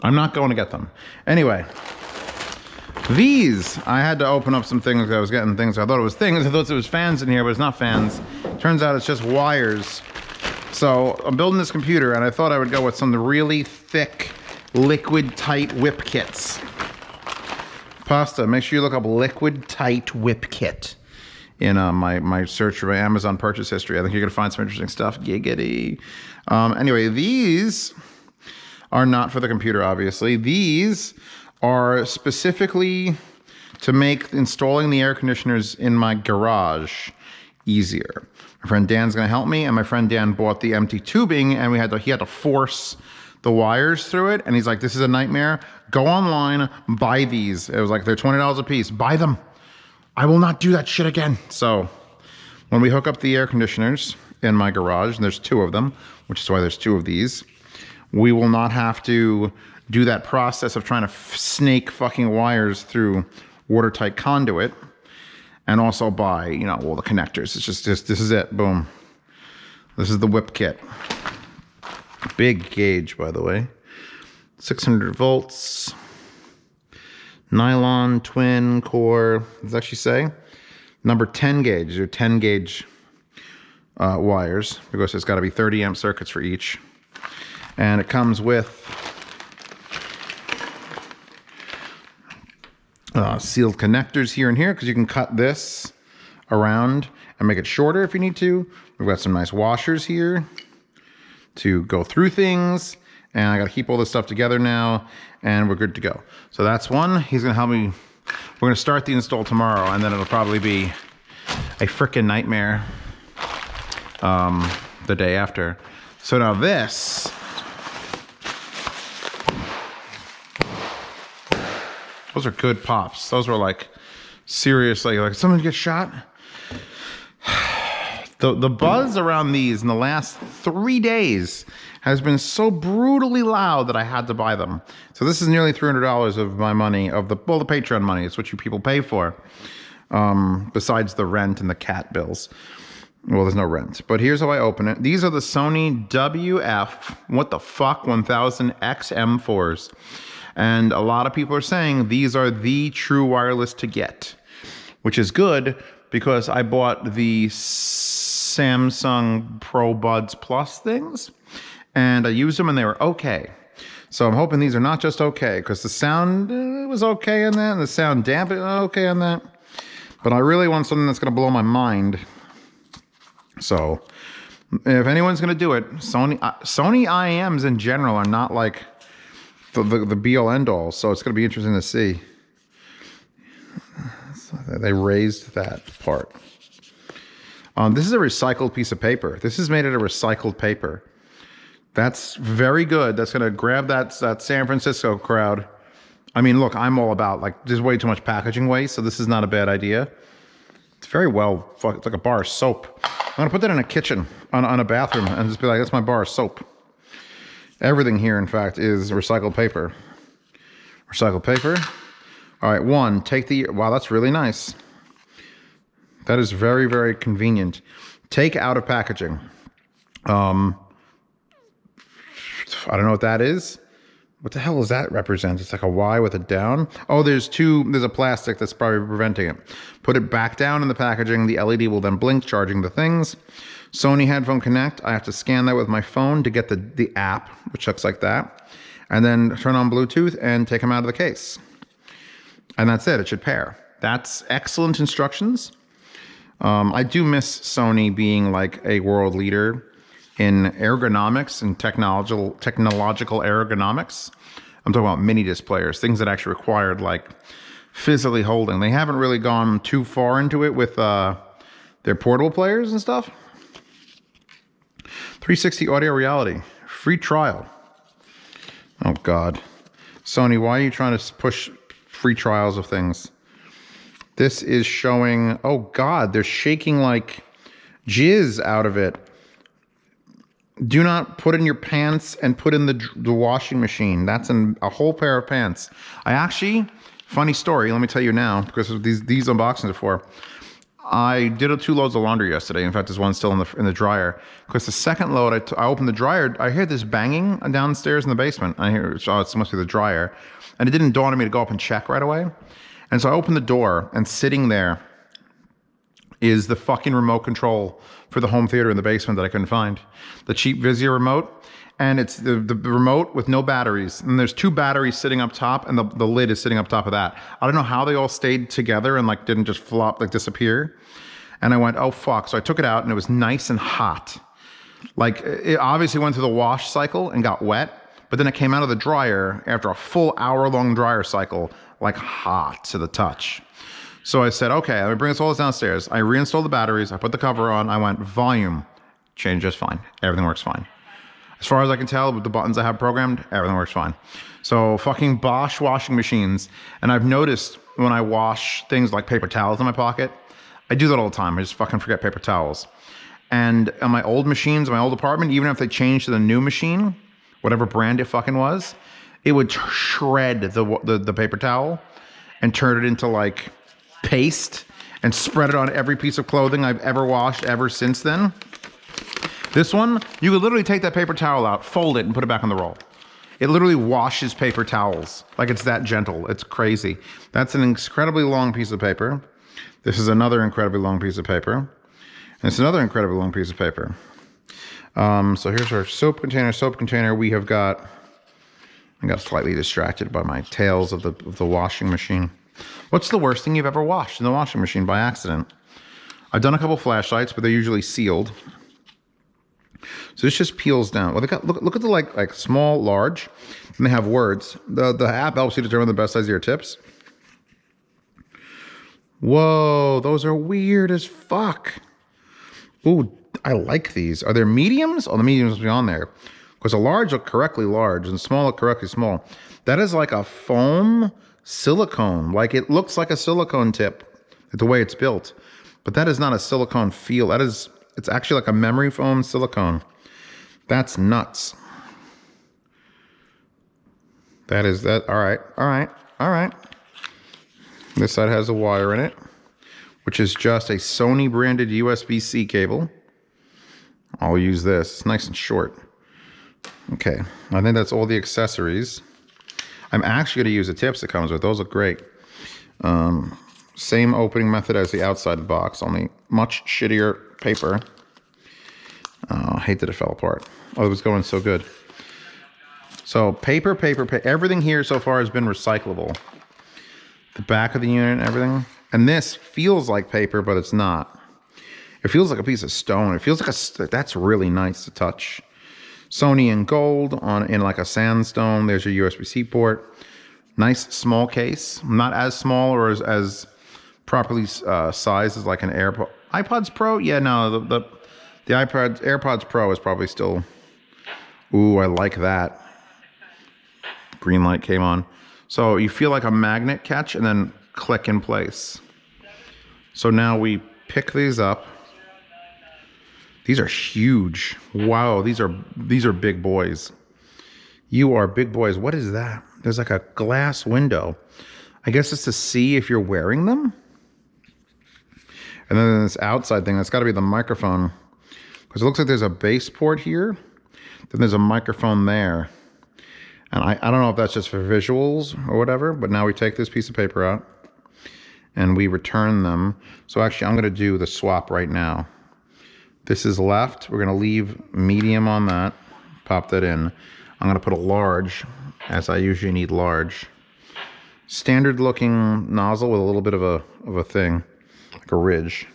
I'm not going to get them. Anyway, these, I had to open up some things. I was getting things. I thought it was things. I thought it was fans in here, but it's not fans. Turns out it's just wires. So I'm building this computer, and I thought I would go with some really thick, liquid tight whip kits. Pasta, make sure you look up liquid tight whip kit in my search for my Amazon purchase history. I think you're gonna find some interesting stuff. Giggity. Anyway, these are not for the computer, obviously. These are specifically to make installing the air conditioners in my garage easier. My friend Dan's gonna help me, and my friend Dan bought the empty tubing, and he had to force the wires through it, and he's like, this is a nightmare. Go online, buy these. It was like, they're $20 a piece. Buy them. I will not do that shit again. So when we hook up the air conditioners in my garage, and there's 2 of them, which is why there's 2 of these, we will not have to do that process of trying to snake fucking wires through watertight conduit, and also buy, you know, all the connectors. It's just this is it. Boom. This is the whip kit. Big gauge, by the way. 600 volts. Nylon twin core. What does it actually say? Number 10 gauge. These are 10 gauge wires, because it's got to be 30 amp circuits for each. And it comes with sealed connectors here and here, because you can cut this around and make it shorter if you need to. We've got some nice washers here to go through things, and I got to keep all this stuff together now, and we're good to go. So that's one. He's gonna help me. We're gonna start the install tomorrow, and then it'll probably be a frickin' nightmare the day after. So now this, those are good pops. Those were like, seriously, like someone get shot. The buzz around these in the last 3 days has been so brutally loud that I had to buy them. So this is nearly $300 of my money, of the Patreon money. It's what you people pay for, besides the rent and the cat bills. Well, there's no rent, but here's how I open it. These are the Sony WF-1000XM4s. And a lot of people are saying these are the true wireless to get, which is good, because I bought the Samsung Pro Buds Plus things, and I used them and they were okay. So I'm hoping these are not just okay, because the sound was okay on that, and the sound damp okay on that. But I really want something that's going to blow my mind. So if anyone's going to do it, Sony IMs in general are not like the be-all end-all, so it's going to be interesting to see. They raised that part. This is a recycled piece of paper. This is made out of recycled paper. That's very good. That's going to grab that San Francisco crowd. I mean, look, I'm all about, like, there's way too much packaging waste, so this is not a bad idea. It's very well, it's like a bar of soap. I'm going to put that in a kitchen, on a bathroom, and just be like, that's my bar of soap. Everything here, in fact, is recycled paper. Recycled paper. All right, one, take the, wow, that's really nice. That is very, very convenient. Take out of packaging. I don't know what that is. What the hell does that represent? It's like a Y with a down. Oh, there's a plastic that's probably preventing it. Put it back down in the packaging. The LED will then blink, charging the things. Sony Headphone Connect. I have to scan that with my phone to get the app, which looks like that. And then turn on Bluetooth and take them out of the case. And that's it. It should pair. That's excellent instructions. I do miss Sony being like a world leader in ergonomics and technological ergonomics. I'm talking about mini disc players, things that actually required like physically holding. They haven't really gone too far into it with their portable players and stuff. 360 audio reality, free trial. Oh God. Sony, why are you trying to push free trials of things? This is showing, oh God, they're shaking like jizz out of it. Do not put in your pants and put in the washing machine. That's a whole pair of pants. I actually, funny story, let me tell you now, because these unboxings are for. I did 2 loads of laundry yesterday. In fact, there's one still in the dryer. Because the second load, I opened the dryer. I hear this banging downstairs in the basement. I hear, oh, it must be the dryer. And it didn't dawn on me to go up and check right away. And so I opened the door, and sitting there is the fucking remote control for the home theater in the basement that I couldn't find. The cheap Vizio remote. And it's the remote with no batteries. And there's 2 batteries sitting up top, and the lid is sitting up top of that. I don't know how they all stayed together and like didn't just flop, like disappear. And I went, oh fuck. So I took it out, and it was nice and hot. Like, it obviously went through the wash cycle and got wet, but then it came out of the dryer after a full hour-long dryer cycle, like hot to the touch. So I said, okay, let me bring all this downstairs. I reinstalled the batteries. I put the cover on. I went, volume, changed just fine. Everything works fine. As far as I can tell, with the buttons I have programmed, everything works fine. So fucking Bosch washing machines. And I've noticed when I wash things like paper towels in my pocket, I do that all the time. I just fucking forget paper towels. And on my old machines, my old apartment, even if they changed to the new machine, whatever brand it fucking was, it would shred the paper towel and turn it into like paste and spread it on every piece of clothing I've ever washed ever since then. This one, you could literally take that paper towel out, fold it, and put it back on the roll. It literally washes paper towels. Like, it's that gentle. It's crazy. That's an incredibly long piece of paper. This is another incredibly long piece of paper. And it's another incredibly long piece of paper. So here's our soap container. We have got, I got slightly distracted by my tales of the washing machine. What's the worst thing you've ever washed in the washing machine by accident? I've done a couple flashlights, but they're usually sealed. So this just peels down. Well, they got look at the like small, large, and they have words. The app helps you determine the best size of your tips. Whoa, those are weird as fuck. Ooh, I like these. Are there mediums? Oh, the mediums will be on there. Because the large look correctly large and small look correctly small. That is like a foam silicone. Like, it looks like a silicone tip, the way it's built. But that is not a silicone feel. It's actually like a memory foam silicone. That's nuts. That is that. All right. This side has a wire in it, which is just a Sony branded USB-C cable. I'll use this. It's nice and short. Okay, I think that's all the accessories. I'm actually going to use the tips it comes with. Those look great. Same opening method as the outside of the box, only much shittier paper. I hate that it fell apart. Oh, it was going so good. So paper. Everything here so far has been recyclable. The back of the unit and everything. And this feels like paper, but it's not. It feels like a piece of stone. It feels like that's really nice to touch. Sony in gold in like a sandstone. There's your USB-C port. Nice small case. Not as small or as properly sized as like an iPods Pro. Yeah, no, the AirPods Pro is probably still. Ooh, I like that. Green light came on. So you feel like a magnet catch and then click in place. So now we pick these up. These are huge. Wow, these are big boys. You are big boys. What is that? There's like a glass window. I guess it's to see if you're wearing them. And then this outside thing, that's got to be the microphone. Because it looks like there's a bass port here. Then there's a microphone there. And I don't know if that's just for visuals or whatever, but now we take this piece of paper out and we return them. So actually, I'm going to do the swap right now. This is left. We're going to leave medium on that. Pop that in. I'm going to put a large, as I usually need large. Standard looking nozzle with a little bit of a thing, like a ridge.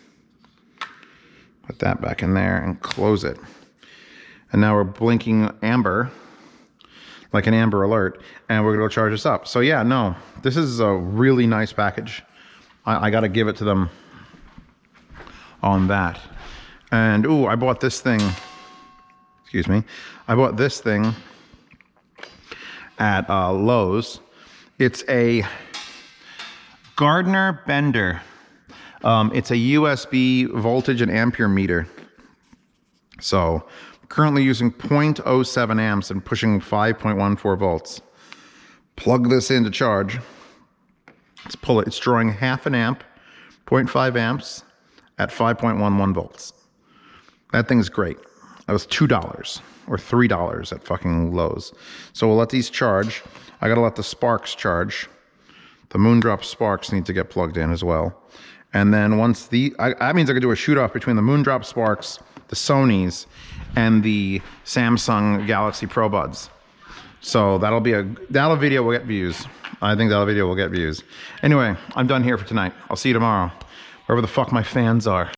Put that back in there and close it. And now we're blinking amber, like an Amber Alert, and we're gonna go charge this up. So yeah, no, this is a really nice package. I gotta give it to them on that. And ooh, I bought this thing, excuse me, I bought this thing at Lowe's. It's a Gardner Bender. It's a USB voltage and ampere meter. So currently using 0.07 amps and pushing 5.14 volts. Plug this in to charge. Let's pull it. It's drawing half an amp, 0.5 amps, at 5.11 volts. That thing's great. That was $2 or $3 at fucking Lowe's. So we'll let these charge. I gotta let the sparks charge. The Moondrop sparks need to get plugged in as well. And then once that means I could do a shoot off between the Moondrop sparks, the Sonys, and the Samsung Galaxy Pro Buds. So that video will get views. I think that video will get views. Anyway, I'm done here for tonight. I'll see you tomorrow, wherever the fuck my fans are.